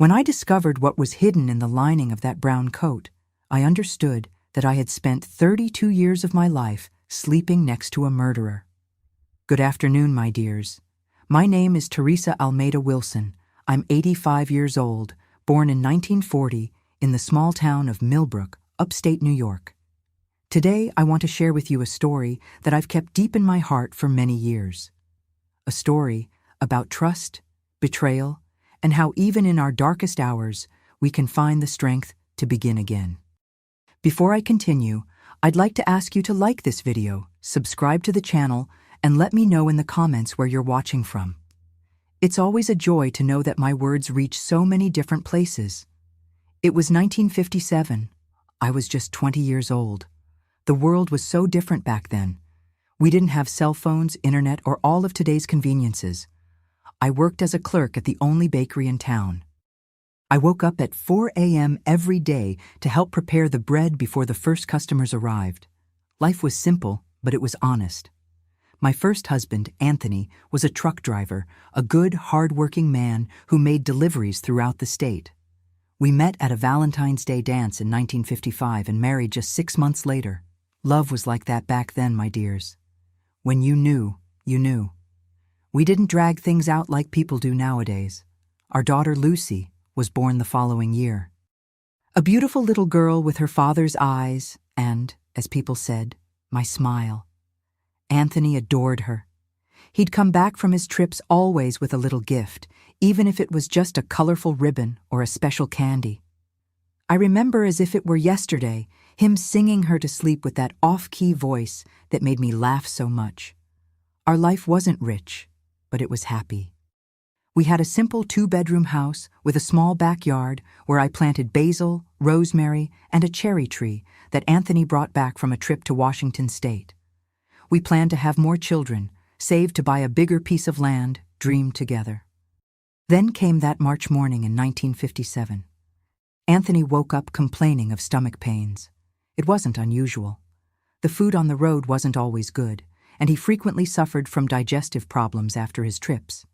When I discovered what was hidden in the lining of that brown coat, I understood that I had spent 32 years of my life sleeping next to a murderer. Good afternoon, my dears. My name is Teresa Almeida Wilson. I'm 85 years old, born in 1940 in the small town of Millbrook, upstate New York. Today, I want to share with you a story that I've kept deep in my heart for many years. A story about trust, betrayal, and how even in our darkest hours, we can find the strength to begin again. Before I continue, I'd like to ask you to like this video, subscribe to the channel, and let me know in the comments where you're watching from. It's always a joy to know that my words reach so many different places. It was 1957. I was just 20 years old. The world was so different back then. We didn't have cell phones, internet, or all of today's conveniences. I worked as a clerk at the only bakery in town. I woke up at 4 a.m. every day to help prepare the bread before the first customers arrived. Life was simple, but it was honest. My first husband, Anthony, was a truck driver, a good, hard-working man who made deliveries throughout the state. We met at a Valentine's Day dance in 1955 and married just 6 months later. Love was like that back then, my dears. When you knew, you knew. We didn't drag things out like people do nowadays. Our daughter, Lucy, was born the following year. A beautiful little girl with her father's eyes and, as people said, my smile. Anthony adored her. He'd come back from his trips always with a little gift, even if it was just a colorful ribbon or a special candy. I remember as if it were yesterday, him singing her to sleep with that off-key voice that made me laugh so much. Our life wasn't rich, but it was happy. We had a simple 2-bedroom house with a small backyard where I planted basil, rosemary, and a cherry tree that Anthony brought back from a trip to Washington State. We planned to have more children, saved to buy a bigger piece of land, dreamed together. Then came that March morning in 1957. Anthony woke up complaining of stomach pains. It wasn't unusual. The food on the road wasn't always good, and he frequently suffered from digestive problems after his trips.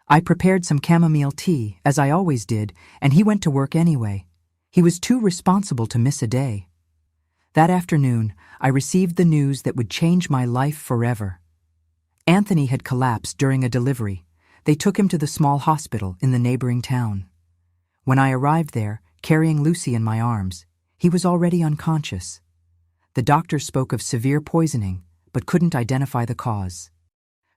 I prepared some chamomile tea, as I always did, and he went to work anyway. He was too responsible to miss a day. That afternoon, I received the news that would change my life forever. Anthony had collapsed during a delivery. They took him to the small hospital in the neighboring town. When I arrived there, carrying Lucy in my arms, he was already unconscious. The doctor spoke of severe poisoning, but couldn't identify the cause.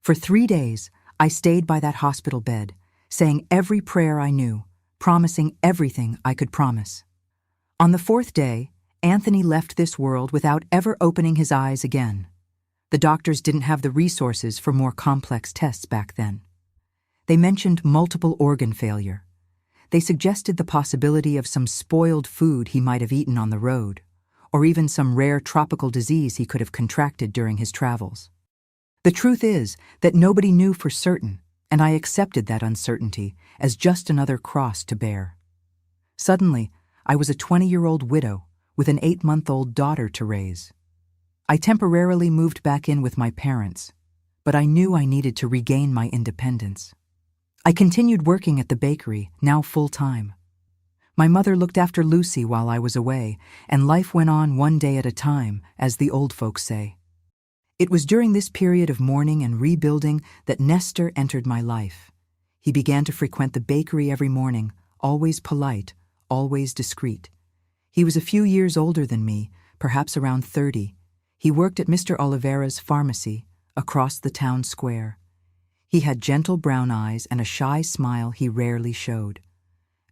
For 3 days, I stayed by that hospital bed, saying every prayer I knew, promising everything I could promise. On the 4th day, Anthony left this world without ever opening his eyes again. The doctors didn't have the resources for more complex tests back then. They mentioned multiple organ failure. They suggested the possibility of some spoiled food he might have eaten on the road, or even some rare tropical disease he could have contracted during his travels. The truth is that nobody knew for certain, and I accepted that uncertainty as just another cross to bear. Suddenly, I was a 20-year-old widow with an 8-month-old daughter to raise. I temporarily moved back in with my parents, but I knew I needed to regain my independence. I continued working at the bakery, now full-time. My mother looked after Lucy while I was away, and life went on one day at a time, as the old folks say. It was during this period of mourning and rebuilding that Nestor entered my life. He began to frequent the bakery every morning, always polite, always discreet. He was a few years older than me, perhaps around 30. He worked at Mr. Oliveira's pharmacy, across the town square. He had gentle brown eyes and a shy smile he rarely showed.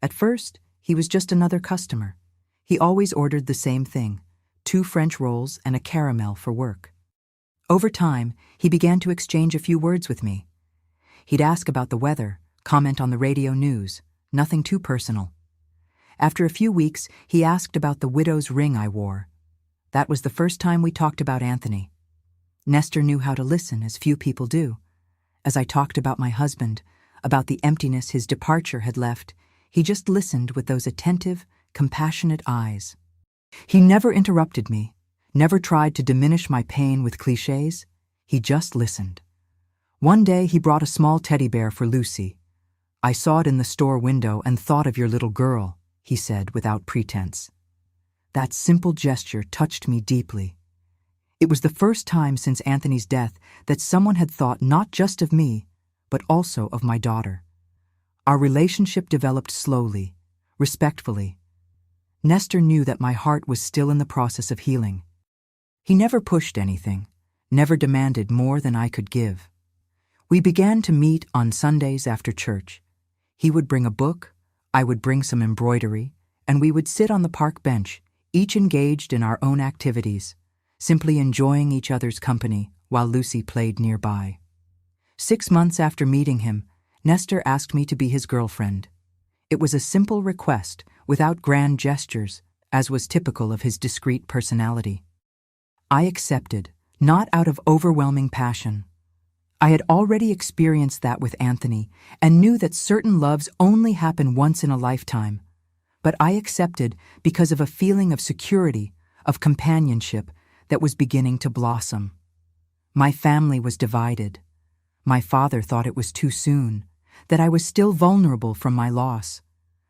At first, he was just another customer. He always ordered the same thing, 2 French rolls and a caramel for work. Over time, he began to exchange a few words with me. He'd ask about the weather, comment on the radio news, nothing too personal. After a few weeks, he asked about the widow's ring I wore. That was the first time we talked about Anthony. Nestor knew how to listen, as few people do. As I talked about my husband, about the emptiness his departure had left, he just listened with those attentive, compassionate eyes. He never interrupted me, never tried to diminish my pain with cliches. He just listened. One day he brought a small teddy bear for Lucy. "I saw it in the store window and thought of your little girl," he said without pretense. That simple gesture touched me deeply. It was the first time since Anthony's death that someone had thought not just of me, but also of my daughter. Our relationship developed slowly, respectfully. Nestor knew that my heart was still in the process of healing. He never pushed anything, never demanded more than I could give. We began to meet on Sundays after church. He would bring a book, I would bring some embroidery, and we would sit on the park bench, each engaged in our own activities, simply enjoying each other's company while Lucy played nearby. 6 months after meeting him, Nestor asked me to be his girlfriend. It was a simple request, without grand gestures, as was typical of his discreet personality. I accepted, not out of overwhelming passion. I had already experienced that with Anthony and knew that certain loves only happen once in a lifetime. But I accepted because of a feeling of security, of companionship that was beginning to blossom. My family was divided. My father thought it was too soon, that I was still vulnerable from my loss.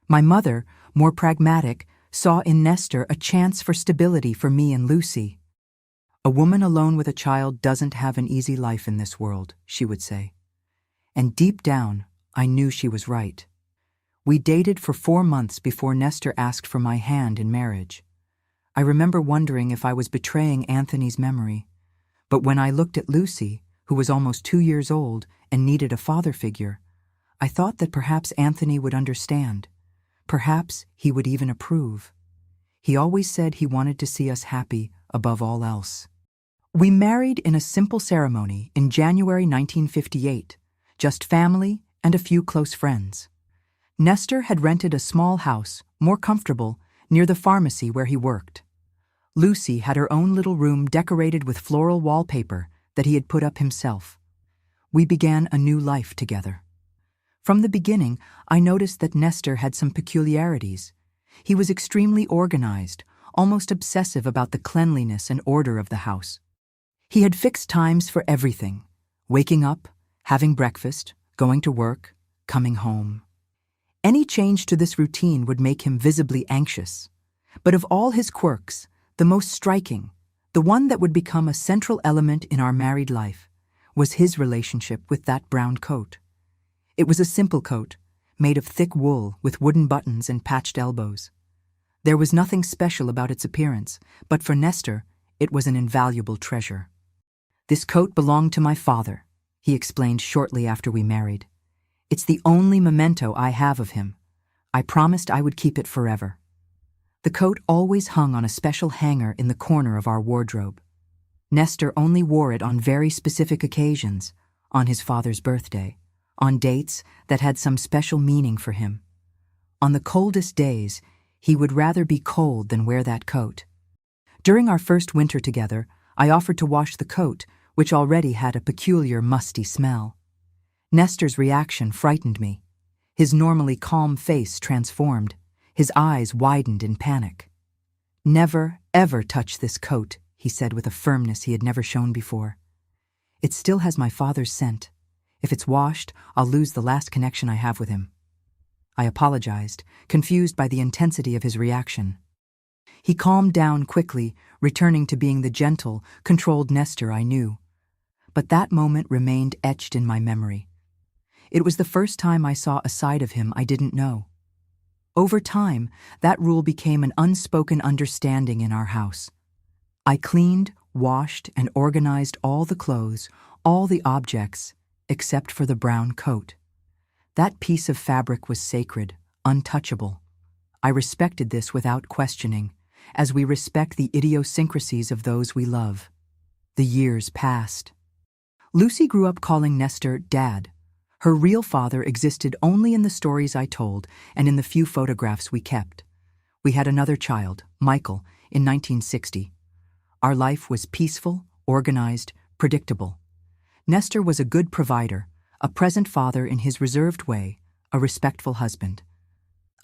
My mother, more pragmatic, saw in Nestor a chance for stability for me and Lucy. "A woman alone with a child doesn't have an easy life in this world," she would say. And deep down, I knew she was right. We dated for 4 months before Nestor asked for my hand in marriage. I remember wondering if I was betraying Anthony's memory. But when I looked at Lucy, who was almost 2 years old and needed a father figure, I thought that perhaps Anthony would understand. Perhaps he would even approve. He always said he wanted to see us happy above all else. We married in a simple ceremony in January 1958, just family and a few close friends. Nestor had rented a small house, more comfortable, near the pharmacy where he worked. Lucy had her own little room decorated with floral wallpaper that he had put up himself. We began a new life together. From the beginning, I noticed that Nestor had some peculiarities. He was extremely organized, almost obsessive about the cleanliness and order of the house. He had fixed times for everything: waking up, having breakfast, going to work, coming home. Any change to this routine would make him visibly anxious. But of all his quirks, the most striking, the one that would become a central element in our married life, was his relationship with that brown coat. It was a simple coat, made of thick wool with wooden buttons and patched elbows. There was nothing special about its appearance, but for Nestor, it was an invaluable treasure. "This coat belonged to my father," he explained shortly after we married. "It's the only memento I have of him. I promised I would keep it forever." The coat always hung on a special hanger in the corner of our wardrobe. Nestor only wore it on very specific occasions, on his father's birthday, on dates that had some special meaning for him. On the coldest days, he would rather be cold than wear that coat. During our first winter together, I offered to wash the coat, which already had a peculiar musty smell. Nestor's reaction frightened me. His normally calm face transformed. His eyes widened in panic. "Never, ever touch this coat," he said with a firmness he had never shown before. "It still has my father's scent. If it's washed, I'll lose the last connection I have with him." I apologized, confused by the intensity of his reaction. He calmed down quickly, returning to being the gentle, controlled Nestor I knew. But that moment remained etched in my memory. It was the first time I saw a side of him I didn't know. Over time, that rule became an unspoken understanding in our house. I cleaned, washed, and organized all the clothes, all the objects, except for the brown coat. That piece of fabric was sacred, untouchable. I respected this without questioning, as we respect the idiosyncrasies of those we love. The years passed. Lucy grew up calling Nestor Dad. Her real father existed only in the stories I told and in the few photographs we kept. We had another child, Michael, in 1960. Our life was peaceful, organized, predictable. Nestor was a good provider, a present father in his reserved way, a respectful husband.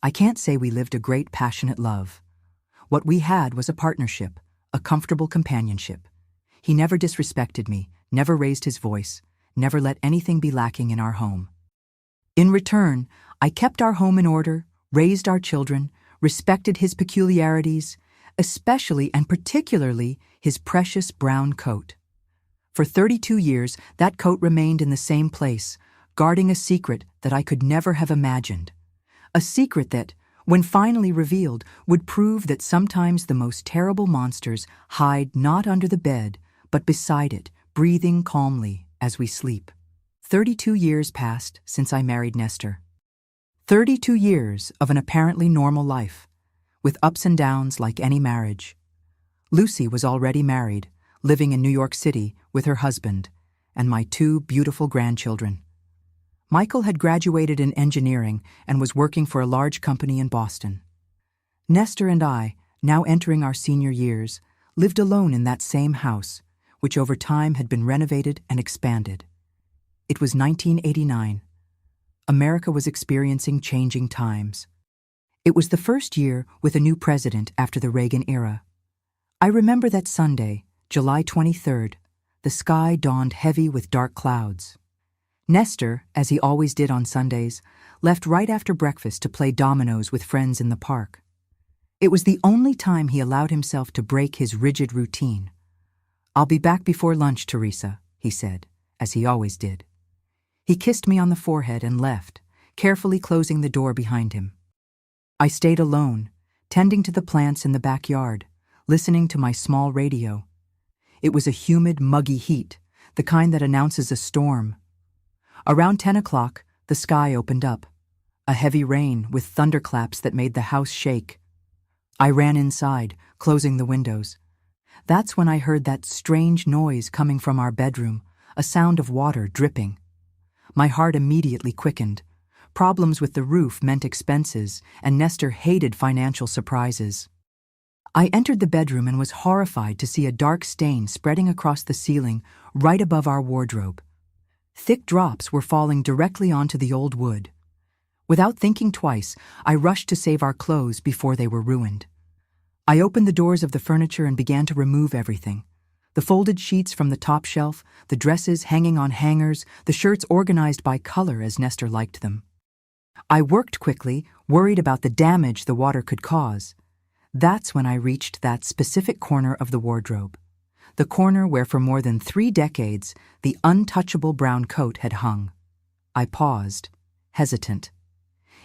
I can't say we lived a great passionate love. What we had was a partnership, a comfortable companionship. He never disrespected me, never raised his voice, never let anything be lacking in our home. In return, I kept our home in order, raised our children, respected his peculiarities, especially and particularly his precious brown coat. For 32 years, that coat remained in the same place, guarding a secret that I could never have imagined. A secret that, when finally revealed, would prove that sometimes the most terrible monsters hide not under the bed, but beside it, breathing calmly as we sleep. 32 years passed since I married Nestor. 32 years of an apparently normal life, with ups and downs like any marriage. Lucy was already married, living in New York City with her husband and my 2 beautiful grandchildren. Michael had graduated in engineering and was working for a large company in Boston. Nestor and I, now entering our senior years, lived alone in that same house, which over time had been renovated and expanded. It was 1989. America was experiencing changing times. It was the first year with a new president after the Reagan era. I remember that Sunday, July 23rd, the sky dawned heavy with dark clouds. Nestor, as he always did on Sundays, left right after breakfast to play dominoes with friends in the park. It was the only time he allowed himself to break his rigid routine. "I'll be back before lunch, Teresa," he said, as he always did. He kissed me on the forehead and left, carefully closing the door behind him. I stayed alone, tending to the plants in the backyard, listening to my small radio. It was a humid, muggy heat, the kind that announces a storm. Around 10 o'clock, the sky opened up. A heavy rain with thunderclaps that made the house shake. I ran inside, closing the windows. That's when I heard that strange noise coming from our bedroom, a sound of water dripping. My heart immediately quickened. Problems with the roof meant expenses, and Nestor hated financial surprises. I entered the bedroom and was horrified to see a dark stain spreading across the ceiling right above our wardrobe. Thick drops were falling directly onto the old wood. Without thinking twice, I rushed to save our clothes before they were ruined. I opened the doors of the furniture and began to remove everything. The folded sheets from the top shelf, the dresses hanging on hangers, the shirts organized by color as Nestor liked them. I worked quickly, worried about the damage the water could cause. That's when I reached that specific corner of the wardrobe. The corner where for more than 3 decades the untouchable brown coat had hung. I paused, hesitant.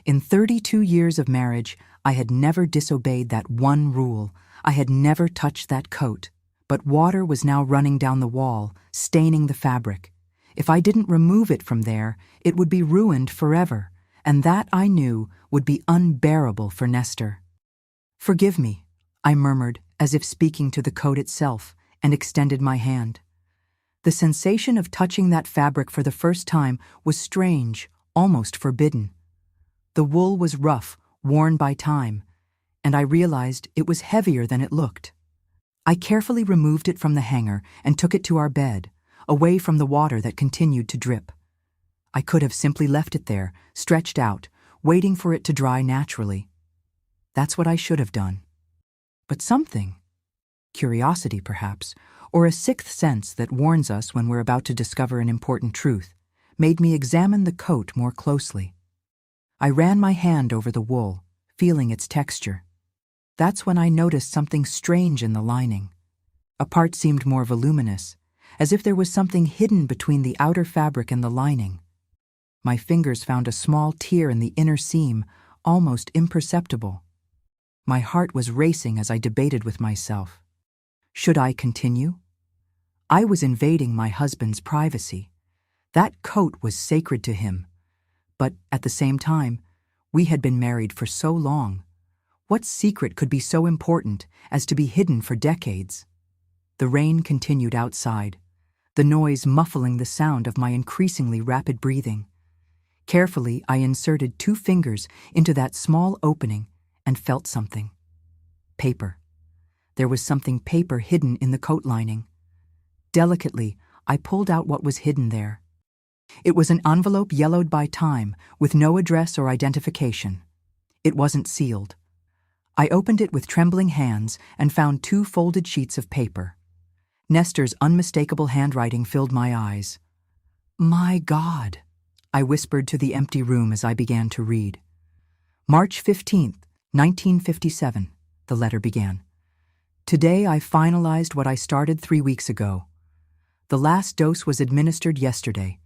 In 32 years of marriage, I had never disobeyed that one rule. I had never touched that coat. But water was now running down the wall, staining the fabric. If I didn't remove it from there, it would be ruined forever, and that, I knew, would be unbearable for Nestor. "Forgive me," I murmured, as if speaking to the coat itself, and extended my hand. The sensation of touching that fabric for the first time was strange, almost forbidden. The wool was rough, worn by time, and I realized it was heavier than it looked. I carefully removed it from the hanger and took it to our bed, away from the water that continued to drip. I could have simply left it there, stretched out, waiting for it to dry naturally. That's what I should have done. But something, curiosity perhaps, or a sixth sense that warns us when we're about to discover an important truth, made me examine the coat more closely. I ran my hand over the wool, feeling its texture. That's when I noticed something strange in the lining. A part seemed more voluminous, as if there was something hidden between the outer fabric and the lining. My fingers found a small tear in the inner seam, almost imperceptible. My heart was racing as I debated with myself. Should I continue? I was invading my husband's privacy. That coat was sacred to him. But at the same time, we had been married for so long. What secret could be so important as to be hidden for decades? The rain continued outside, the noise muffling the sound of my increasingly rapid breathing. Carefully, I inserted 2 fingers into that small opening and felt something. Paper. There was something paper hidden in the coat lining. Delicately, I pulled out what was hidden there. It was an envelope yellowed by time, with no address or identification. It wasn't sealed. I opened it with trembling hands and found 2 folded sheets of paper. Nestor's unmistakable handwriting filled my eyes. My God! I whispered to the empty room as I began to read. March 15th, 1957, the letter began. Today I finalized what I started 3 weeks ago. The last dose was administered yesterday.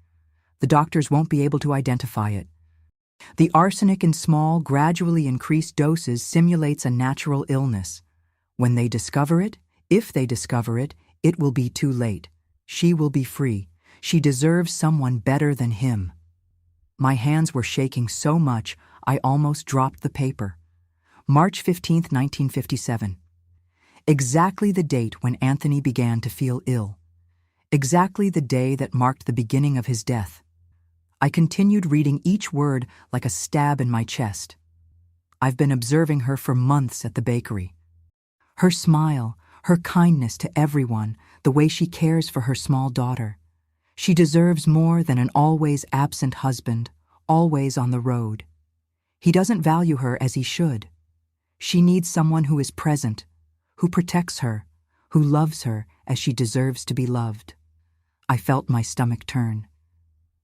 The doctors won't be able to identify it. The arsenic in small, gradually increased doses simulates a natural illness. When they discover it, if they discover it, it will be too late. She will be free. She deserves someone better than him. My hands were shaking so much, I almost dropped the paper. March 15th, 1957. Exactly the date when Anthony began to feel ill. Exactly the day that marked the beginning of his death. I continued reading each word like a stab in my chest. I've been observing her for months at the bakery. Her smile, her kindness to everyone, the way she cares for her small daughter. She deserves more than an always absent husband, always on the road. He doesn't value her as he should. She needs someone who is present, who protects her, who loves her as she deserves to be loved. I felt my stomach turn.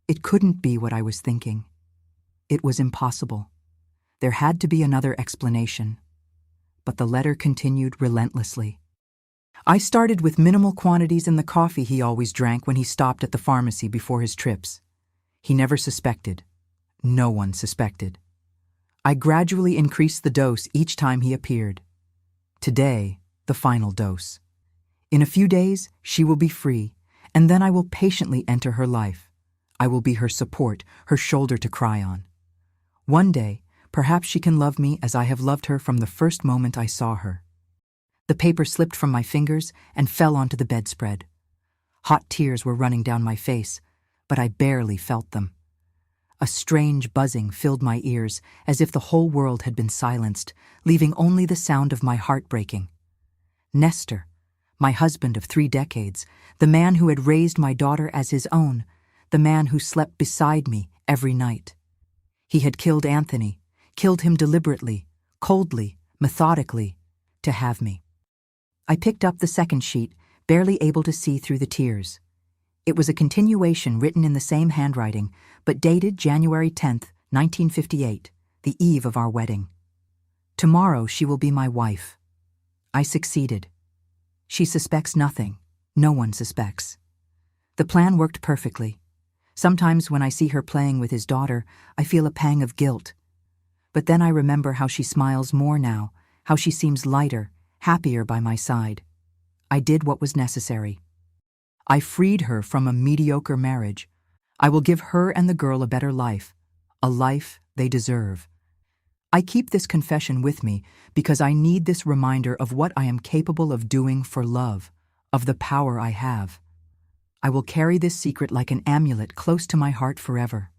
It couldn't be what I was thinking. It was impossible. There had to be another explanation. But the letter continued relentlessly. I started with minimal quantities in the coffee he always drank when he stopped at the pharmacy before his trips. He never suspected. No one suspected. I gradually increased the dose each time he appeared. Today, the final dose. In a few days, she will be free, and then I will patiently enter her life. I will be her support, her shoulder to cry on. One day, perhaps she can love me as I have loved her from the first moment I saw her. The paper slipped from my fingers and fell onto the bedspread. Hot tears were running down my face, but I barely felt them. A strange buzzing filled my ears, as if the whole world had been silenced, leaving only the sound of my heart breaking. Nestor, my husband of 3 decades, the man who had raised my daughter as his own, the man who slept beside me every night. He had killed Anthony, killed him deliberately, coldly, methodically, to have me. I picked up the second sheet, barely able to see through the tears. It was a continuation written in the same handwriting, but dated January 10th, 1958, the eve of our wedding. Tomorrow she will be my wife. I succeeded. She suspects nothing. No one suspects. The plan worked perfectly. Sometimes when I see her playing with his daughter, I feel a pang of guilt. But then I remember how she smiles more now, how she seems lighter, happier by my side. I did what was necessary. I freed her from a mediocre marriage. I will give her and the girl a better life, a life they deserve. I keep this confession with me because I need this reminder of what I am capable of doing for love, of the power I have. I will carry this secret like an amulet close to my heart forever.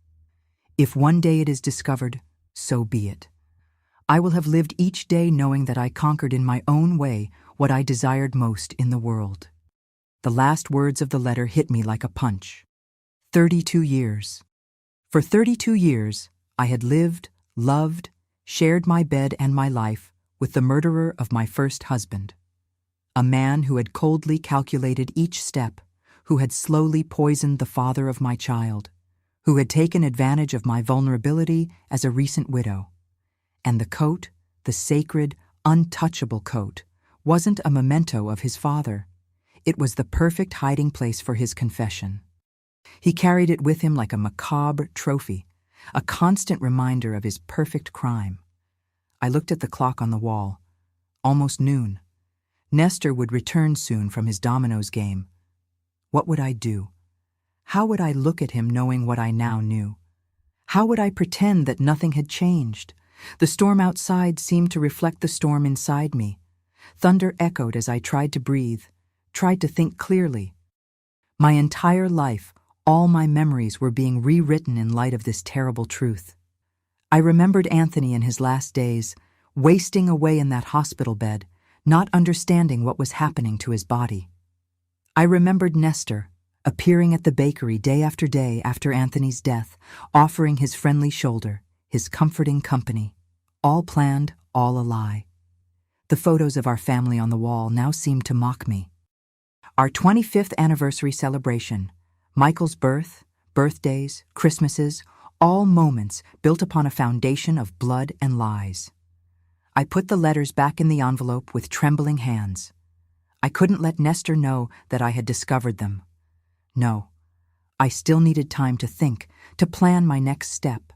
If one day it is discovered, so be it. I will have lived each day knowing that I conquered in my own way what I desired most in the world. The last words of the letter hit me like a punch. 32 years. For 32 years, I had lived, loved, shared my bed and my life with the murderer of my first husband. A man who had coldly calculated each step, who had slowly poisoned the father of my child, who had taken advantage of my vulnerability as a recent widow. And the coat, the sacred, untouchable coat, wasn't a memento of his father. It was the perfect hiding place for his confession. He carried it with him like a macabre trophy, a constant reminder of his perfect crime. I looked at the clock on the wall. Almost noon. Nestor would return soon from his dominoes game. What would I do? How would I look at him knowing what I now knew? How would I pretend that nothing had changed? The storm outside seemed to reflect the storm inside me. Thunder echoed as I tried to breathe, tried to think clearly. My entire life, all my memories were being rewritten in light of this terrible truth. I remembered Anthony in his last days, wasting away in that hospital bed, not understanding what was happening to his body. I remembered Nestor, appearing at the bakery day after Anthony's death, offering his friendly shoulder, his comforting company. All planned, all a lie. The photos of our family on the wall now seemed to mock me. Our 25th anniversary celebration, Michael's birth, Birthdays, Christmases, all moments built upon a foundation of blood and lies. I put the letters back in the envelope with trembling hands. I couldn't let Nestor know that I had discovered them. No, I still needed time to think, to plan my next step.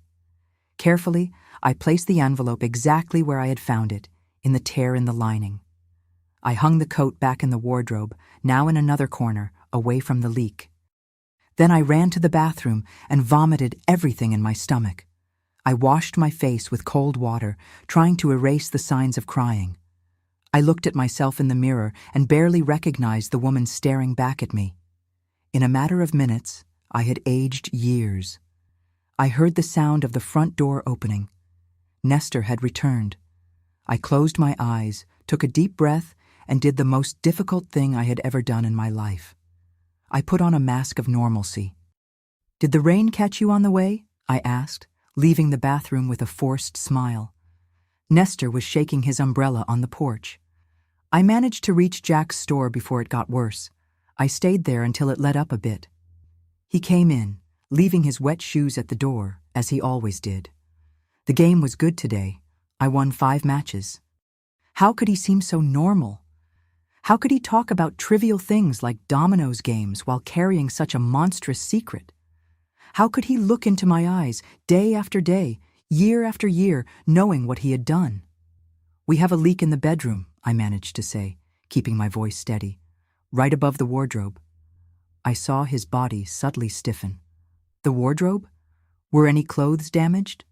Carefully, I placed the envelope exactly where I had found it, in the tear in the lining. I hung the coat back in the wardrobe, now in another corner, away from the leak. Then I ran to the bathroom and vomited everything in my stomach. I washed my face with cold water, trying to erase the signs of crying. I looked at myself in the mirror and barely recognized the woman staring back at me. In a matter of minutes, I had aged years. I heard the sound of the front door opening. Nestor had returned. I closed my eyes, took a deep breath, and did the most difficult thing I had ever done in my life. I put on a mask of normalcy. "Did the rain catch you on the way?" I asked, leaving the bathroom with a forced smile. Nestor was shaking his umbrella on the porch. "I managed to reach Jack's store before it got worse. I stayed there until it let up a bit." He came in, leaving his wet shoes at the door, as he always did. The game was good today. I won 5 matches. How could he seem so normal? How could he talk about trivial things like dominoes games while carrying such a monstrous secret? How could he look into my eyes day after day, year after year, knowing what he had done? "We have a leak in the bedroom," I managed to say, keeping my voice steady, "right above the wardrobe." I saw his body subtly stiffen. "The wardrobe? Were any clothes damaged?"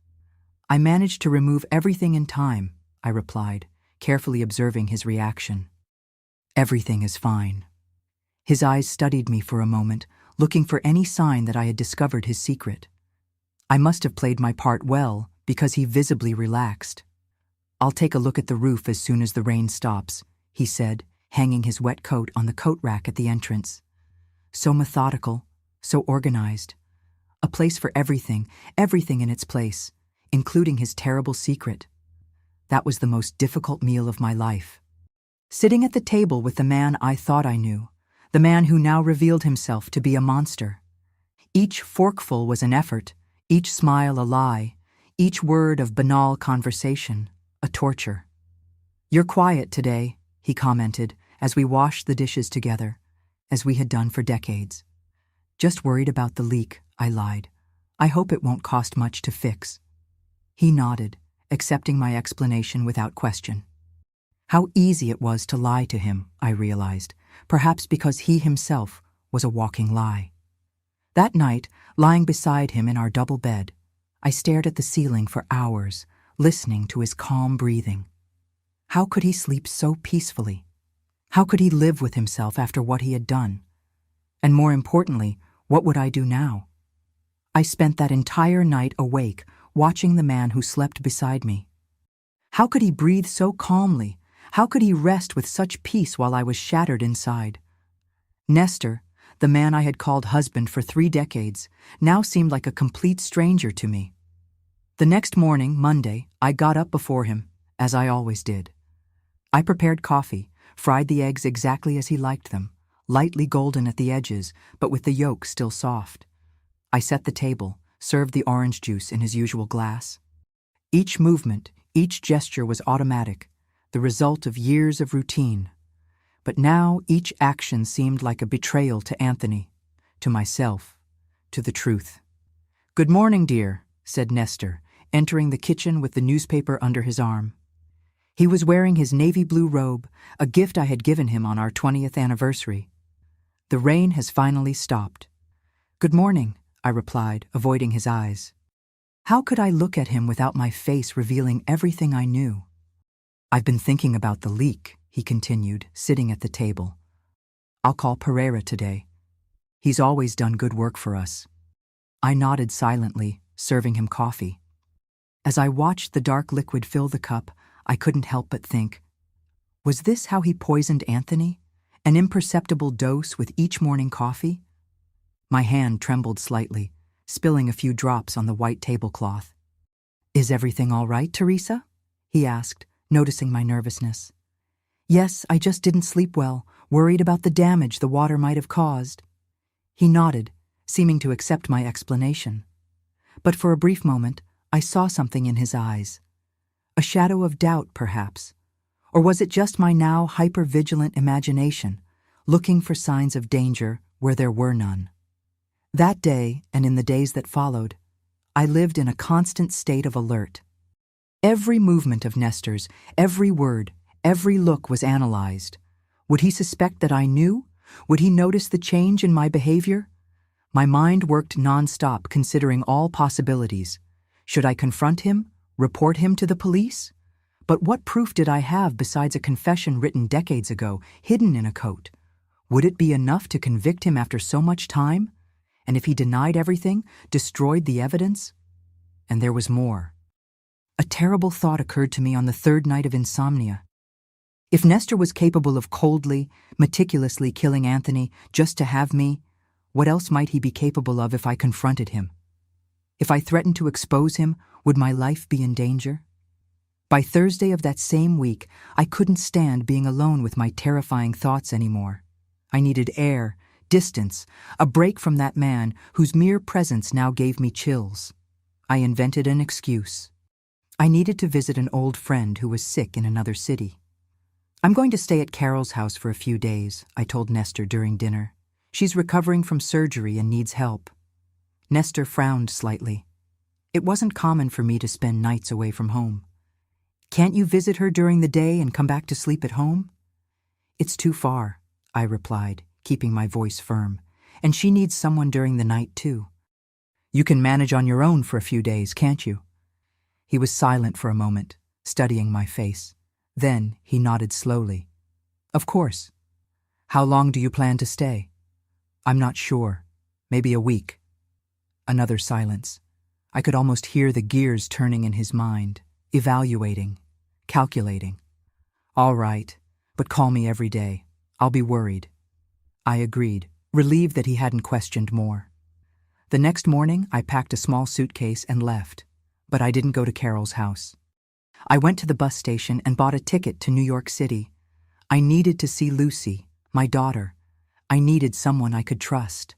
"I managed to remove everything in time," I replied, carefully observing his reaction. "Everything is fine." His eyes studied me for a moment, looking for any sign that I had discovered his secret. I must have played my part well, because he visibly relaxed. "I'll take a look at the roof as soon as the rain stops," he said, hanging his wet coat on the coat rack at the entrance. So methodical, so organized. A place for everything, everything in its place, including his terrible secret. That was the most difficult meal of my life. Sitting at the table with the man I thought I knew, the man who now revealed himself to be a monster. Each forkful was an effort, each smile a lie, each word of banal conversation, a torture. "You're quiet today," he commented as we washed the dishes together, as we had done for decades. "Just worried about the leak," I lied. "I hope it won't cost much to fix." He nodded, accepting my explanation without question. How easy it was to lie to him, I realized, perhaps because he himself was a walking lie. That night, lying beside him in our double bed, I stared at the ceiling for hours, listening to his calm breathing. How could he sleep so peacefully? How could he live with himself after what he had done? And more importantly, what would I do now? I spent that entire night awake, watching the man who slept beside me. How could he breathe so calmly? How could he rest with such peace while I was shattered inside? Nestor, the man I had called husband for 3 decades, now seemed like a complete stranger to me. The next morning, Monday, I got up before him, as I always did. I prepared coffee, fried the eggs exactly as he liked them, lightly golden at the edges, but with the yolk still soft. I set the table, served the orange juice in his usual glass. Each movement, each gesture was automatic, the result of years of routine. But now each action seemed like a betrayal to Anthony, to myself, to the truth. "Good morning, dear," said Nestor, entering the kitchen with the newspaper under his arm. He was wearing his navy blue robe, a gift I had given him on our 20th anniversary. "The rain has finally stopped." "Good morning," I replied, avoiding his eyes. How could I look at him without my face revealing everything I knew? "I've been thinking about the leak," he continued, sitting at the table. "I'll call Pereira today. He's always done good work for us." I nodded silently, serving him coffee. As I watched the dark liquid fill the cup, I couldn't help but think, was this how he poisoned Anthony? An imperceptible dose with each morning coffee? My hand trembled slightly, spilling a few drops on the white tablecloth. "Is everything all right, Teresa?" he asked, noticing my nervousness. "Yes, I just didn't sleep well, worried about the damage the water might have caused." He nodded, seeming to accept my explanation. But for a brief moment, I saw something in his eyes. A shadow of doubt, perhaps. Or was it just my now hyper-vigilant imagination, looking for signs of danger where there were none? That day, and in the days that followed, I lived in a constant state of alert. Every movement of Nestor's, every word, every look was analyzed. Would he suspect that I knew? Would he notice the change in my behavior? My mind worked non-stop, considering all possibilities. Should I confront him? Report him to the police? But what proof did I have besides a confession written decades ago, hidden in a coat? Would it be enough to convict him after so much time? And if he denied everything, destroyed the evidence? And there was more. A terrible thought occurred to me on the third night of insomnia. If Nestor was capable of coldly, meticulously killing Anthony just to have me, what else might he be capable of if I confronted him? If I threatened to expose him, would my life be in danger? By Thursday of that same week, I couldn't stand being alone with my terrifying thoughts anymore. I needed air, distance, a break from that man whose mere presence now gave me chills. I invented an excuse. I needed to visit an old friend who was sick in another city. I'm going to stay at Carol's house for a few days, I told Nestor during dinner. She's recovering from surgery and needs help. Nestor frowned slightly. It wasn't common for me to spend nights away from home. Can't you visit her during the day and come back to sleep at home? It's too far, I replied, keeping my voice firm, and she needs someone during the night too. You can manage on your own for a few days, can't you? He was silent for a moment, studying my face. Then he nodded slowly. Of course. How long do you plan to stay? I'm not sure. Maybe a week. Another silence. I could almost hear the gears turning in his mind, evaluating, calculating. All right, but call me every day. I'll be worried. I agreed, relieved that he hadn't questioned more. The next morning, I packed a small suitcase and left, but I didn't go to Carol's house. I went to the bus station and bought a ticket to New York City. I needed to see Lucy, my daughter. I needed someone I could trust.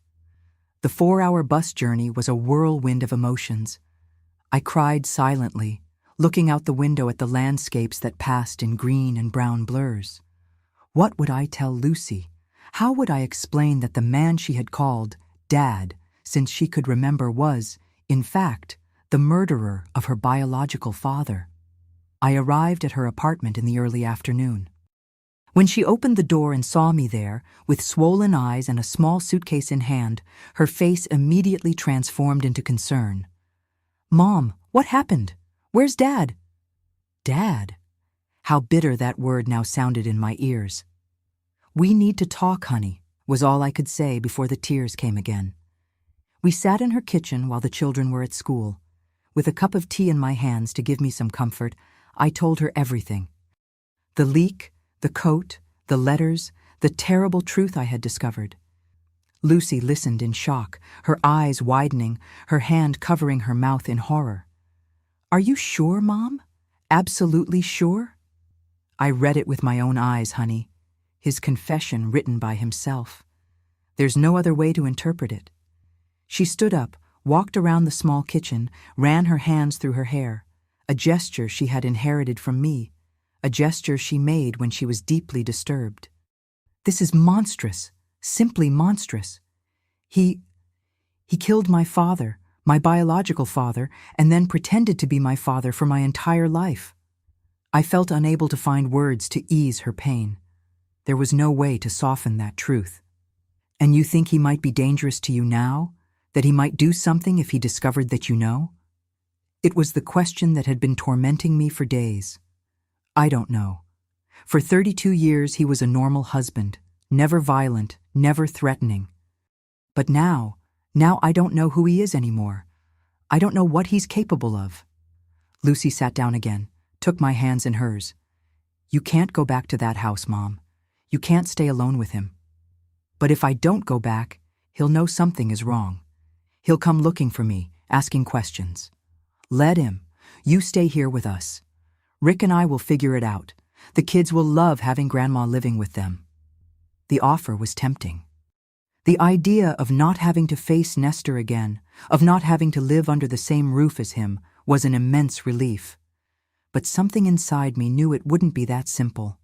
The 4-hour bus journey was a whirlwind of emotions. I cried silently, looking out the window at the landscapes that passed in green and brown blurs. What would I tell Lucy? How would I explain that the man she had called Dad, since she could remember, was, in fact, the murderer of her biological father? I arrived at her apartment in the early afternoon. When she opened the door and saw me there, with swollen eyes and a small suitcase in hand, her face immediately transformed into concern. Mom, what happened? Where's Dad? Dad? How bitter that word now sounded in my ears. We need to talk, honey, was all I could say before the tears came again. We sat in her kitchen while the children were at school. With a cup of tea in my hands to give me some comfort, I told her everything. The leak, the coat, the letters, the terrible truth I had discovered. Lucy listened in shock, her eyes widening, her hand covering her mouth in horror. Are you sure, Mom? Absolutely sure? I read it with my own eyes, honey. His confession written by himself. There's no other way to interpret it. She stood up, walked around the small kitchen, ran her hands through her hair, a gesture she had inherited from me, a gesture she made when she was deeply disturbed. This is monstrous, simply monstrous. He killed my father, my biological father, and then pretended to be my father for my entire life. I felt unable to find words to ease her pain. There was no way to soften that truth. And you think he might be dangerous to you now? That he might do something if he discovered that you know? It was the question that had been tormenting me for days. I don't know. For 32 years he was a normal husband, never violent, never threatening. But now I don't know who he is anymore. I don't know what he's capable of. Lucy sat down again, took my hands in hers. You can't go back to that house, Mom. You can't stay alone with him. But if I don't go back, he'll know something is wrong. He'll come looking for me, asking questions. Let him. You stay here with us. Rick and I will figure it out. The kids will love having Grandma living with them. The offer was tempting. The idea of not having to face Nestor again, of not having to live under the same roof as him, was an immense relief. But something inside me knew it wouldn't be that simple.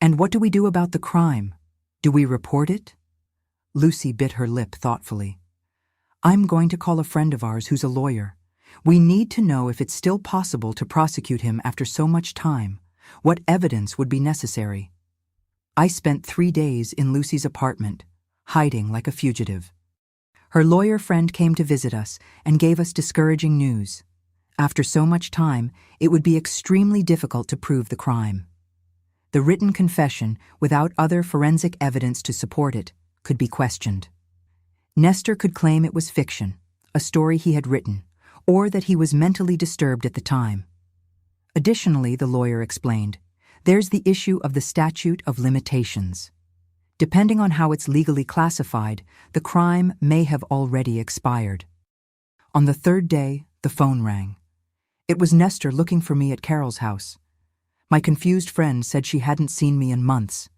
And what do we do about the crime? Do we report it? Lucy bit her lip thoughtfully. I'm going to call a friend of ours who's a lawyer. We need to know if it's still possible to prosecute him after so much time. What evidence would be necessary? I spent 3 days in Lucy's apartment, hiding like a fugitive. Her lawyer friend came to visit us and gave us discouraging news. After so much time, it would be extremely difficult to prove the crime. The written confession, without other forensic evidence to support it, could be questioned. Nestor could claim it was fiction, a story he had written, or that he was mentally disturbed at the time. Additionally, the lawyer explained, there's the issue of the statute of limitations. Depending on how it's legally classified, the crime may have already expired. On the 3rd day, the phone rang. It was Nestor looking for me at Carol's house. My confused friend said she hadn't seen me in months.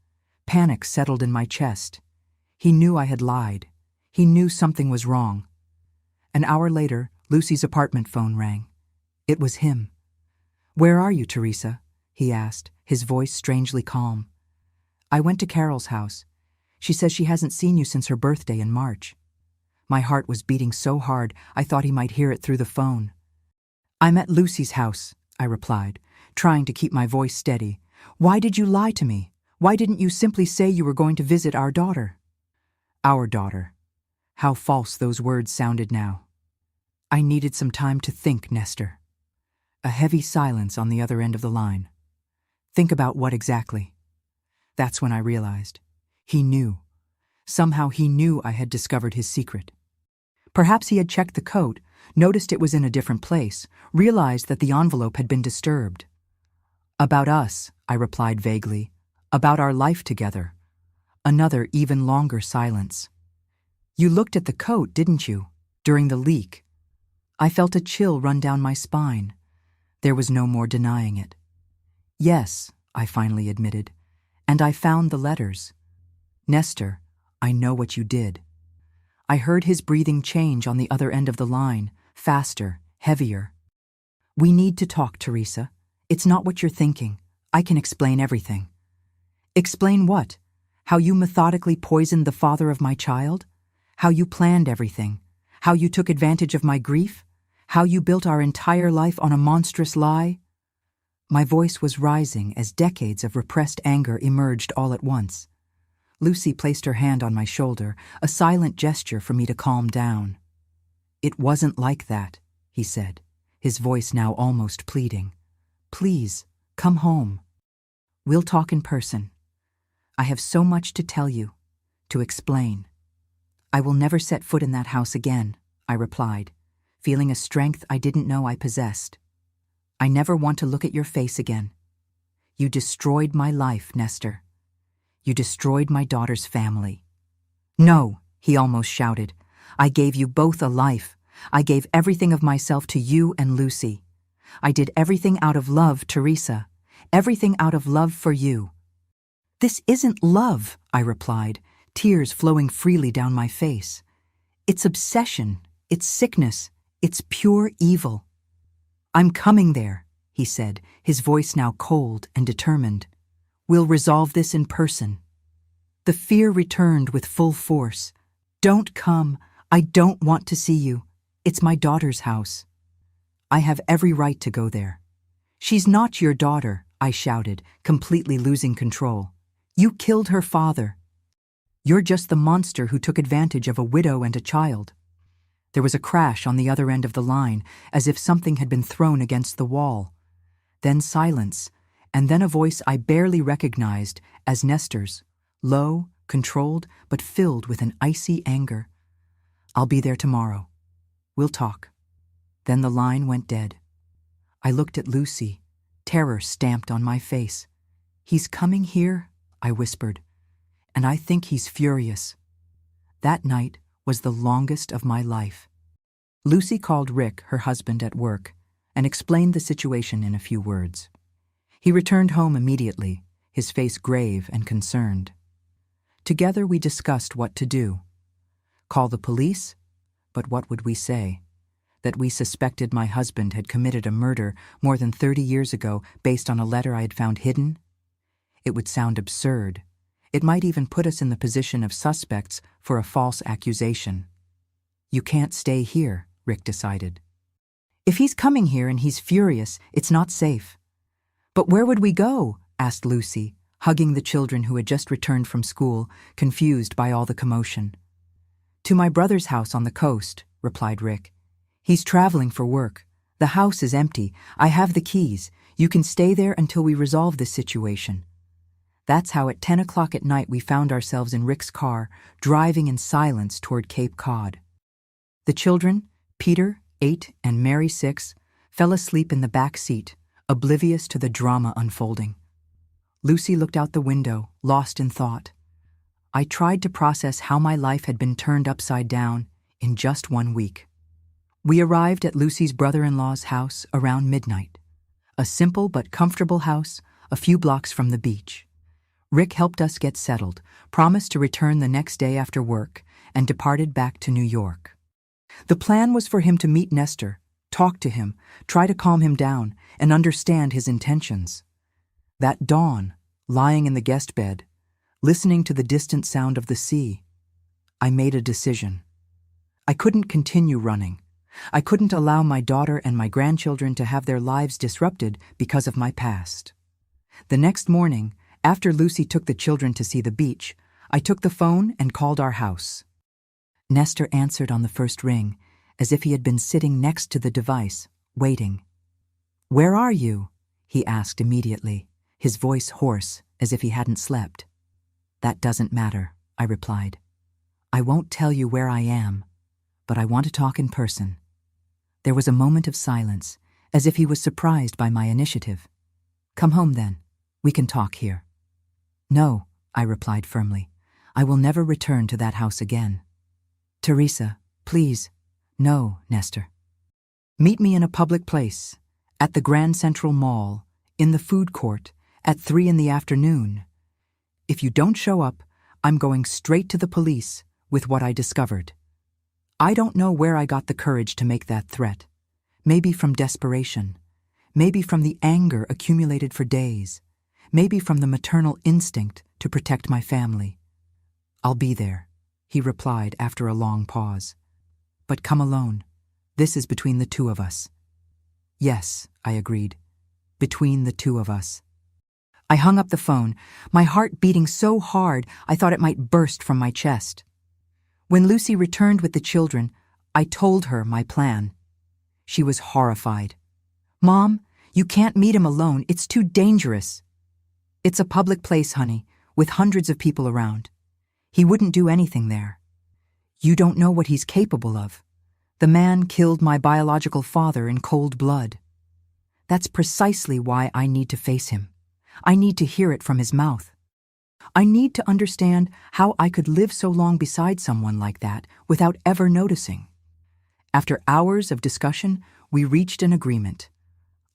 Panic settled in my chest. He knew I had lied. He knew something was wrong. An hour later, Lucy's apartment phone rang. It was him. "Where are you, Teresa?" he asked, his voice strangely calm. "I went to Carol's house. She says she hasn't seen you since her birthday in March." My heart was beating so hard I thought he might hear it through the phone. "I'm at Lucy's house," I replied, trying to keep my voice steady. "Why did you lie to me? Why didn't you simply say you were going to visit our daughter?" Our daughter. How false those words sounded now. "I needed some time to think, Nestor." A heavy silence on the other end of the line. "Think about what exactly?" That's when I realized. He knew. Somehow he knew I had discovered his secret. Perhaps he had checked the coat, noticed it was in a different place, realized that the envelope had been disturbed. "About us," I replied vaguely. "About our life together." Another, even longer silence. "You looked at the coat, didn't you? During the leak." I felt a chill run down my spine. There was no more denying it. "Yes," I finally admitted, "and I found the letters. Nestor, I know what you did." I heard his breathing change on the other end of the line, faster, heavier. "We need to talk, Teresa. It's not what you're thinking. I can explain everything." "Explain what? How you methodically poisoned the father of my child? How you planned everything? How you took advantage of my grief? How you built our entire life on a monstrous lie?" My voice was rising as decades of repressed anger emerged all at once. Lucy placed her hand on my shoulder, a silent gesture for me to calm down. "It wasn't like that," he said, his voice now almost pleading. "Please, come home. We'll talk in person. I have so much to tell you, to explain." "I will never set foot in that house again," I replied, feeling a strength I didn't know I possessed. "I never want to look at your face again. You destroyed my life, Nestor. You destroyed my daughter's family." "No," he almost shouted. "I gave you both a life. I gave everything of myself to you and Lucy. I did everything out of love, Teresa. Everything out of love for you." "This isn't love," I replied, tears flowing freely down my face. "It's obsession. It's sickness. It's pure evil." "I'm coming there," he said, his voice now cold and determined. "We'll resolve this in person." The fear returned with full force. "Don't come. I don't want to see you. It's my daughter's house." "I have every right to go there." "She's not your daughter," I shouted, completely losing control. "You killed her father. You're just the monster who took advantage of a widow and a child." There was a crash on the other end of the line, as if something had been thrown against the wall. Then silence, and then a voice I barely recognized as Nestor's, low, controlled, but filled with an icy anger. "I'll be there tomorrow. We'll talk." Then the line went dead. I looked at Lucy, terror stamped on my face. "He's coming here," I whispered, "and I think he's furious." That night was the longest of my life. Lucy called Rick, her husband, at work, and explained the situation in a few words. He returned home immediately, his face grave and concerned. Together we discussed what to do. Call the police? But what would we say? That we suspected my husband had committed a murder more than 30 years ago based on a letter I had found hidden? It would sound absurd. It might even put us in the position of suspects for a false accusation. You can't stay here, Rick decided. If he's coming here and he's furious, it's not safe. But where would we go? Asked Lucy, hugging the children who had just returned from school, confused by all the commotion. To my brother's house on the coast, replied Rick. He's traveling for work. The house is empty. I have the keys. You can stay there until we resolve this situation. That's how at 10 o'clock at night we found ourselves in Rick's car, driving in silence toward Cape Cod. The children, Peter, 8, and Mary, 6, fell asleep in the back seat, oblivious to the drama unfolding. Lucy looked out the window, lost in thought. I tried to process how my life had been turned upside down in just 1 week. We arrived at Lucy's brother-in-law's house around midnight. A simple but comfortable house, a few blocks from the beach. Rick helped us get settled, promised to return the next day after work, and departed back to New York. The plan was for him to meet Nestor, talk to him, try to calm him down, and understand his intentions. That dawn, lying in the guest bed, listening to the distant sound of the sea, I made a decision. I couldn't continue running. I couldn't allow my daughter and my grandchildren to have their lives disrupted because of my past. The next morning, after Lucy took the children to see the beach, I took the phone and called our house. Nestor answered on the first ring, as if he had been sitting next to the device, waiting. "Where are you?" he asked immediately, his voice hoarse, as if he hadn't slept. "That doesn't matter," I replied. "I won't tell you where I am, but I want to talk in person." There was a moment of silence, as if he was surprised by my initiative. "Come home then. We can talk here." "No," I replied firmly. "I will never return to that house again." "Teresa, please." "No, Nestor." "Meet me in a public place, at the Grand Central Mall, in the food court, at 3 in the afternoon. If you don't show up, I'm going straight to the police with what I discovered." I don't know where I got the courage to make that threat. Maybe from desperation. Maybe from the anger accumulated for days. Maybe from the maternal instinct to protect my family. "I'll be there," he replied after a long pause. "But come alone. This is between the two of us." "Yes," I agreed. "Between the two of us." I hung up the phone, my heart beating so hard I thought it might burst from my chest. When Lucy returned with the children, I told her my plan. She was horrified. "Mom, you can't meet him alone. It's too dangerous." "It's a public place, honey, with hundreds of people around. He wouldn't do anything there. You don't know what he's capable of. The man killed my biological father in cold blood. That's precisely why I need to face him. I need to hear it from his mouth. I need to understand how I could live so long beside someone like that without ever noticing." After hours of discussion, we reached an agreement.